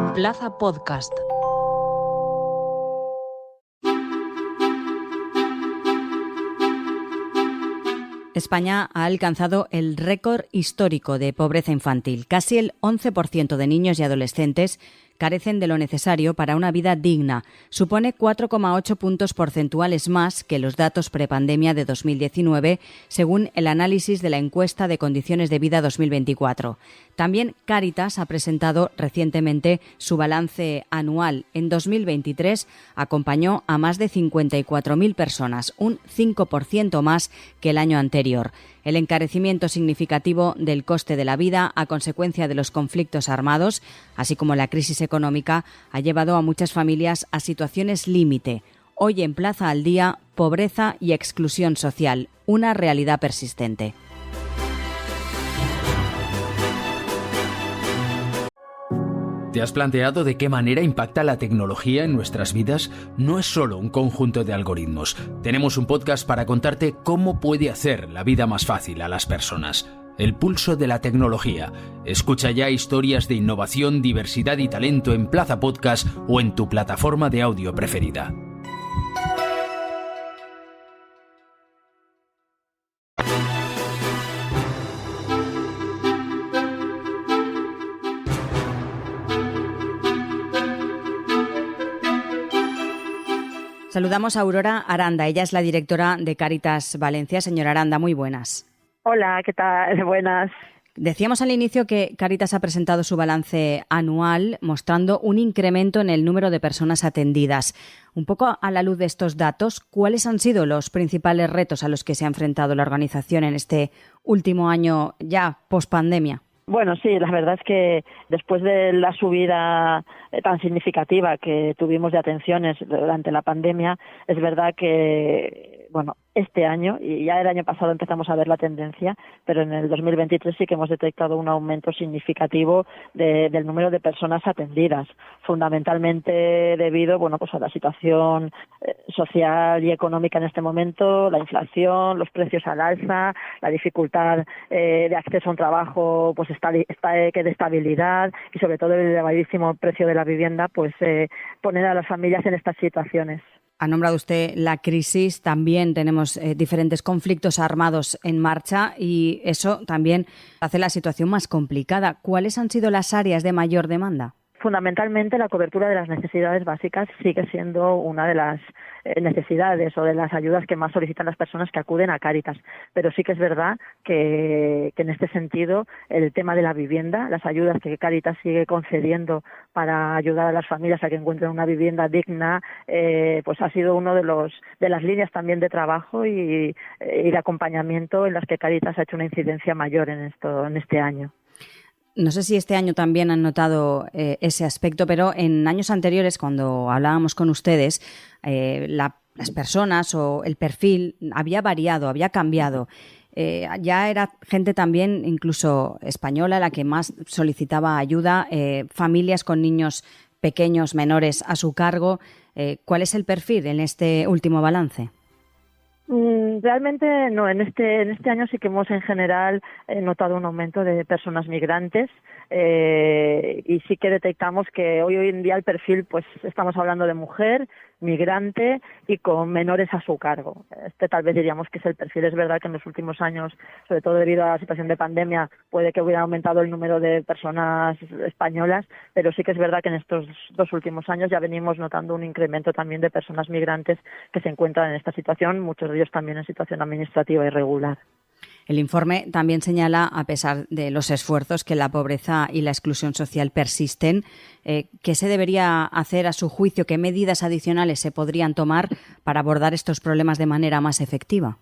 En Plaza Podcast. España ha alcanzado el récord histórico de pobreza infantil. Casi el 11% de niños y adolescentes carecen de lo necesario para una vida digna. Supone 4,8 puntos porcentuales más que los datos prepandemia de 2019, según el análisis de la encuesta de condiciones de vida 2024. También Cáritas ha presentado recientemente su balance anual. En 2023 acompañó a más de 54.000 personas, un 5% más que el año anterior. El encarecimiento significativo del coste de la vida a consecuencia de los conflictos armados, así como la crisis económica, ha llevado a muchas familias a situaciones límite. Hoy en Plaza al Día, pobreza y exclusión social, una realidad persistente. ¿Te has planteado de qué manera impacta la tecnología en nuestras vidas? No es solo un conjunto de algoritmos. Tenemos un podcast para contarte cómo puede hacer la vida más fácil a las personas. El pulso de la tecnología. Escucha ya historias de innovación, diversidad y talento en Plaza Podcast o en tu plataforma de audio preferida. Saludamos a Aurora Aranda, ella es la directora de Cáritas Valencia. Señora Aranda, muy buenas. Hola, ¿qué tal? Buenas. Decíamos al inicio que Cáritas ha presentado su balance anual mostrando un incremento en el número de personas atendidas. Un poco a la luz de estos datos, ¿cuáles han sido los principales retos a los que se ha enfrentado la organización en este último año ya post-pandemia? Bueno, sí, la verdad es que después de la subida tan significativa que tuvimos de atenciones durante la pandemia, es verdad que, bueno, este año, y ya el año pasado empezamos a ver la tendencia, pero en el 2023 sí que hemos detectado un aumento significativo del número de personas atendidas, fundamentalmente debido, bueno, pues a la situación social y económica en este momento, la inflación, los precios al alza, la dificultad de acceso a un trabajo, pues que de estabilidad y sobre todo el elevadísimo precio de la vivienda, pues poner a las familias en estas situaciones. Ha nombrado usted la crisis, también tenemos diferentes conflictos armados en marcha y eso también hace la situación más complicada. ¿Cuáles han sido las áreas de mayor demanda? Fundamentalmente la cobertura de las necesidades básicas sigue siendo una de las necesidades o de las ayudas que más solicitan las personas que acuden a Cáritas. Pero sí que es verdad que en este sentido el tema de la vivienda, las ayudas que Cáritas sigue concediendo para ayudar a las familias a que encuentren una vivienda digna, pues ha sido uno de las líneas también de trabajo y de acompañamiento en las que Cáritas ha hecho una incidencia mayor en este año. No sé si este año también han notado ese aspecto, pero en años anteriores, cuando hablábamos con ustedes, las personas o el perfil había variado, había cambiado. Ya era gente también, incluso española, la que más solicitaba ayuda, familias con niños pequeños, menores a su cargo. ¿Cuál es el perfil en este último balance? Realmente no, en este año sí que hemos en general notado un aumento de personas migrantes y sí que detectamos que hoy en día el perfil, pues estamos hablando de mujer, migrante y con menores a su cargo. Tal vez diríamos que es el perfil. Es verdad que en los últimos años, sobre todo debido a la situación de pandemia, puede que hubiera aumentado el número de personas españolas, pero sí que es verdad que en estos 2 últimos años ya venimos notando un incremento también de personas migrantes que se encuentran en esta situación, muchos de ellos también en situación administrativa irregular. El informe también señala, a pesar de los esfuerzos, que la pobreza y la exclusión social persisten. ¿Qué se debería hacer a su juicio? ¿Qué medidas adicionales se podrían tomar para abordar estos problemas de manera más efectiva?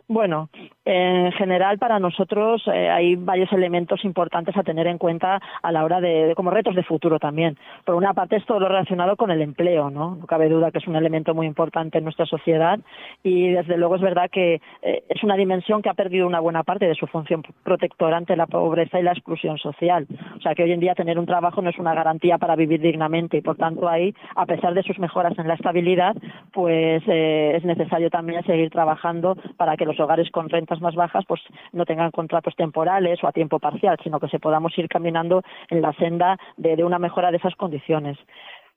Bueno, en general para nosotros hay varios elementos importantes a tener en cuenta a la hora de como retos de futuro también. Por una parte es todo lo relacionado con el empleo, ¿no? No cabe duda que es un elemento muy importante en nuestra sociedad y desde luego es verdad que es una dimensión que ha perdido una buena parte de su función protectora ante la pobreza y la exclusión social. O sea que hoy en día tener un trabajo no es una garantía para vivir dignamente y por tanto ahí, a pesar de sus mejoras en la estabilidad, pues es necesario también seguir trabajando para que los hogares con renta rentas más bajas pues no tengan contratos temporales o a tiempo parcial, sino que se podamos ir caminando en la senda de una mejora de esas condiciones.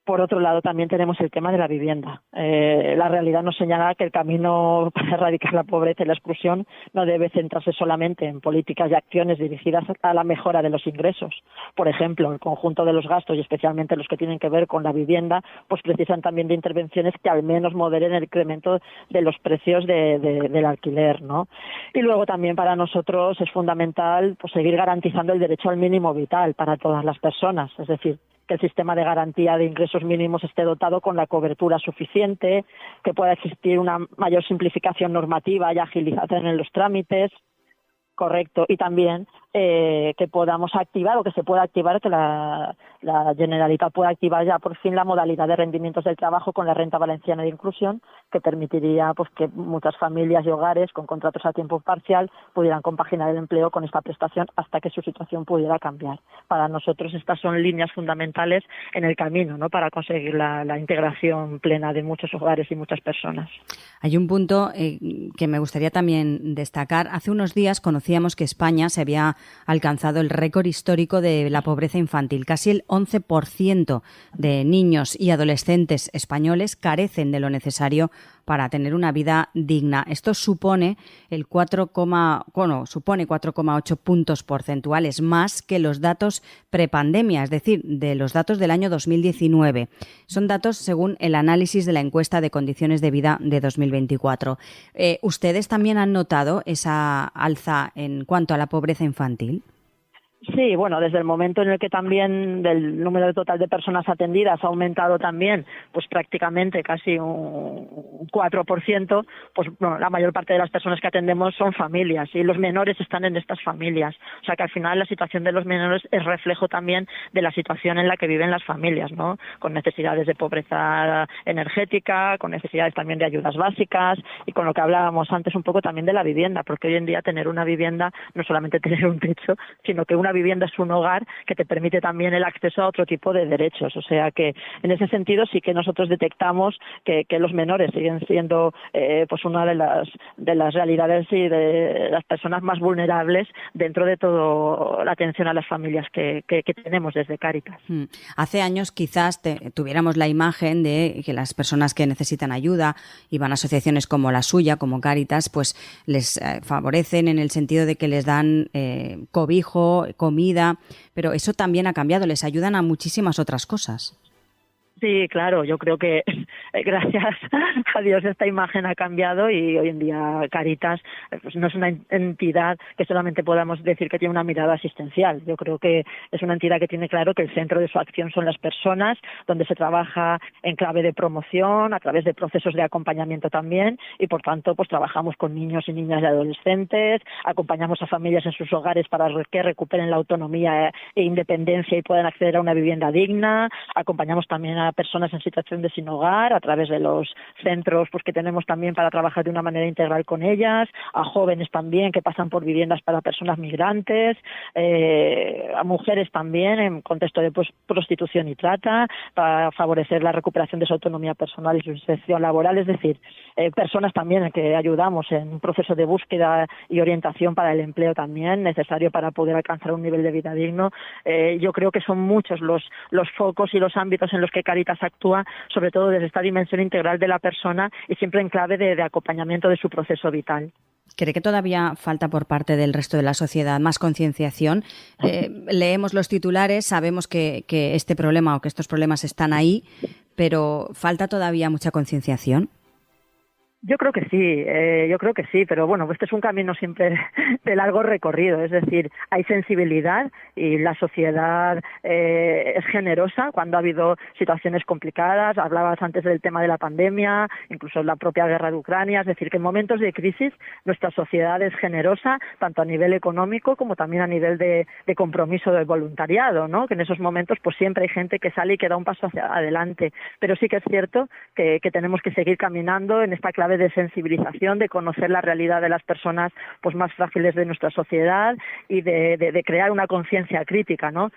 Por otro lado, también tenemos el tema de la vivienda. La realidad nos señala que el camino para erradicar la pobreza y la exclusión no debe centrarse solamente en políticas y acciones dirigidas a la mejora de los ingresos. Por ejemplo, el conjunto de los gastos, y especialmente los que tienen que ver con la vivienda, pues precisan también de intervenciones que al menos moderen el incremento de los precios del alquiler, ¿no? Y luego también para nosotros es fundamental pues seguir garantizando el derecho al mínimo vital para todas las personas, es decir, que el sistema de garantía de ingresos mínimos esté dotado con la cobertura suficiente, que pueda existir una mayor simplificación normativa y agilización en los trámites. Correcto, y también que podamos activar o que se pueda activar, que la Generalitat pueda activar ya por fin la modalidad de rendimientos del trabajo con la renta valenciana de inclusión, que permitiría pues que muchas familias y hogares con contratos a tiempo parcial pudieran compaginar el empleo con esta prestación hasta que su situación pudiera cambiar. Para nosotros estas son líneas fundamentales en el camino, ¿no?, para conseguir la integración plena de muchos hogares y muchas personas. Hay un punto que me gustaría también destacar. Hace unos días conocíamos que España se había alcanzado el récord histórico de la pobreza infantil. Casi el 11% de niños y adolescentes españoles carecen de lo necesario para tener una vida digna. Esto supone supone 4,8 puntos porcentuales más que los datos prepandemia, es decir, de los datos del año 2019. Son datos según el análisis de la encuesta de condiciones de vida de 2024. ¿Ustedes también han notado esa alza en cuanto a la pobreza infantil? Sí, bueno, desde el momento en el que también el número total de personas atendidas ha aumentado también, pues prácticamente casi un 4%, pues bueno, la mayor parte de las personas que atendemos son familias y los menores están en estas familias. O sea que al final la situación de los menores es reflejo también de la situación en la que viven las familias, ¿no? Con necesidades de pobreza energética, con necesidades también de ayudas básicas y con lo que hablábamos antes un poco también de la vivienda, porque hoy en día tener una vivienda no solamente tener un techo, sino que una vivienda es un hogar que te permite también el acceso a otro tipo de derechos. O sea que en ese sentido sí que nosotros detectamos que los menores siguen siendo pues una de las realidades y de las personas más vulnerables dentro de toda la atención a las familias que tenemos desde Cáritas. Hace años quizás tuviéramos la imagen de que las personas que necesitan ayuda y van a asociaciones como la suya, como Cáritas, pues les favorecen en el sentido de que les dan cobijo, comida, pero eso también ha cambiado, les ayudan a muchísimas otras cosas. Sí, claro, yo creo que gracias a Dios esta imagen ha cambiado y hoy en día Cáritas pues no es una entidad que solamente podamos decir que tiene una mirada asistencial. Yo creo que es una entidad que tiene claro que el centro de su acción son las personas, donde se trabaja en clave de promoción, a través de procesos de acompañamiento también y por tanto pues trabajamos con niños y niñas y adolescentes, acompañamos a familias en sus hogares para que recuperen la autonomía e independencia y puedan acceder a una vivienda digna, acompañamos también a personas en situación de sin hogar a través de los centros pues que tenemos también para trabajar de una manera integral con ellas, a jóvenes también que pasan por viviendas para personas migrantes, a mujeres también en contexto de pues, prostitución y trata para favorecer la recuperación de su autonomía personal y su inserción laboral, es decir, personas también que ayudamos en un proceso de búsqueda y orientación para el empleo también necesario para poder alcanzar un nivel de vida digno. Yo creo que son muchos los focos y los ámbitos en los que Cáritas actúa, sobre todo desde esta dimensión integral de la persona y siempre en clave de acompañamiento de su proceso vital. ¿Cree que todavía falta por parte del resto de la sociedad más concienciación? Leemos los titulares, sabemos que este problema o que estos problemas están ahí, pero ¿falta todavía mucha concienciación? Yo creo que sí, pero bueno, este es un camino siempre de largo recorrido, es decir, hay sensibilidad y la sociedad es generosa cuando ha habido situaciones complicadas, hablabas antes del tema de la pandemia, incluso la propia guerra de Ucrania, es decir, que en momentos de crisis nuestra sociedad es generosa, tanto a nivel económico como también a nivel de compromiso del voluntariado, ¿no? Que en esos momentos pues siempre hay gente que sale y que da un paso hacia adelante, pero sí que es cierto que tenemos que seguir caminando en esta clave de sensibilización, de conocer la realidad de las personas pues más frágiles de nuestra sociedad y de crear una conciencia crítica, ¿no?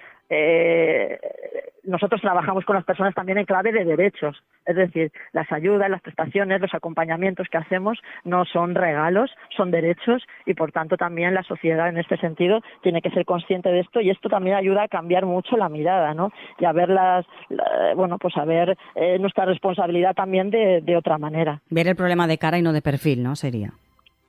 nosotros trabajamos con las personas también en clave de derechos, es decir, las ayudas, las prestaciones, los acompañamientos que hacemos no son regalos, son derechos y por tanto también la sociedad en este sentido tiene que ser consciente de esto y esto también ayuda a cambiar mucho la mirada, ¿no? Y a ver a ver nuestra responsabilidad también de otra manera. Ver el problema de cara y no de perfil, ¿no? Sería.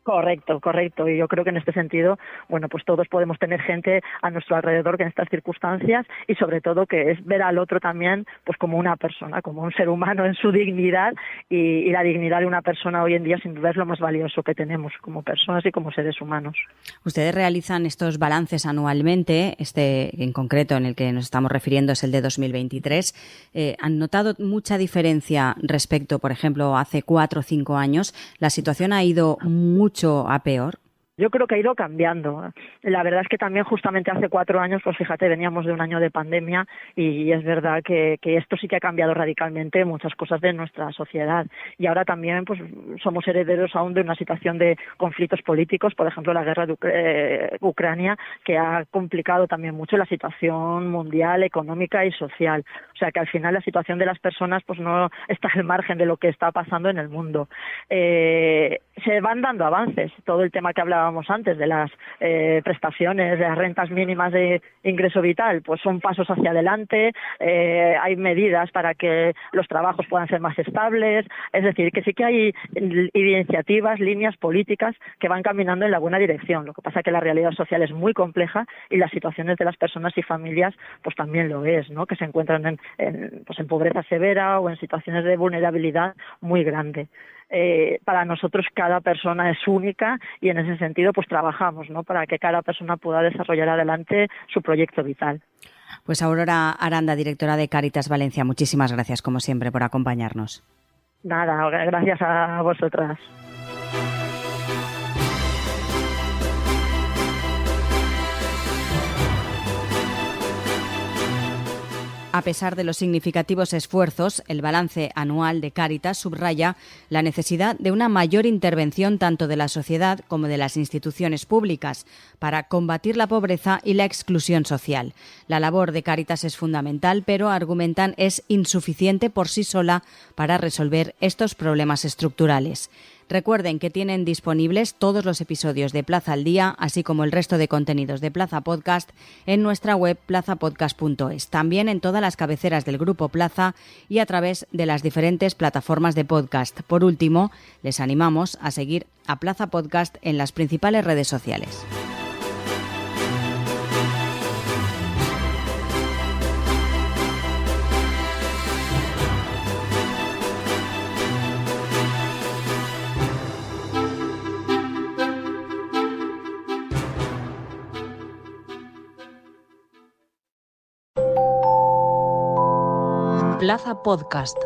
Correcto. Y yo creo que en este sentido, pues todos podemos tener gente a nuestro alrededor que en estas circunstancias y sobre todo que es ver al otro también pues como una persona, como un ser humano en su dignidad y la dignidad de una persona hoy en día sin duda es lo más valioso que tenemos como personas y como seres humanos. Ustedes realizan estos balances anualmente, este en concreto en el que nos estamos refiriendo es el de 2023. ¿Han notado mucha diferencia respecto, por ejemplo, hace 4 o 5 años? ¿La situación ha ido mucho a peor? Yo creo que ha ido cambiando. La verdad es que también justamente hace 4 años, pues fíjate, veníamos de un año de pandemia y es verdad que esto sí que ha cambiado radicalmente muchas cosas de nuestra sociedad. Y ahora también pues somos herederos aún de una situación de conflictos políticos, por ejemplo la guerra de Ucrania, que ha complicado también mucho la situación mundial, económica y social. O sea que al final la situación de las personas pues no está al margen de lo que está pasando en el mundo. Se van dando avances. Todo el tema que hablábamos antes de las prestaciones, de las rentas mínimas de ingreso vital, pues son pasos hacia adelante, hay medidas para que los trabajos puedan ser más estables, es decir, que sí que hay iniciativas, líneas políticas que van caminando en la buena dirección. Lo que pasa es que la realidad social es muy compleja y las situaciones de las personas y familias pues también lo es, ¿no? Que se encuentran en pobreza severa o en situaciones de vulnerabilidad muy grande. Para nosotros cada persona es única y en ese sentido pues trabajamos, ¿no? Para que cada persona pueda desarrollar adelante su proyecto vital. Pues Aurora Aranda, directora de Cáritas Valencia, muchísimas gracias como siempre por acompañarnos. Nada, gracias a vosotras. A pesar de los significativos esfuerzos, el balance anual de Cáritas subraya la necesidad de una mayor intervención tanto de la sociedad como de las instituciones públicas para combatir la pobreza y la exclusión social. La labor de Cáritas es fundamental, pero argumentan es insuficiente por sí sola para resolver estos problemas estructurales. Recuerden que tienen disponibles todos los episodios de Plaza al Día, así como el resto de contenidos de Plaza Podcast en nuestra web plazapodcast.es, también en todas las cabeceras del Grupo Plaza y a través de las diferentes plataformas de podcast. Por último, les animamos a seguir a Plaza Podcast en las principales redes sociales. Plaza Podcast.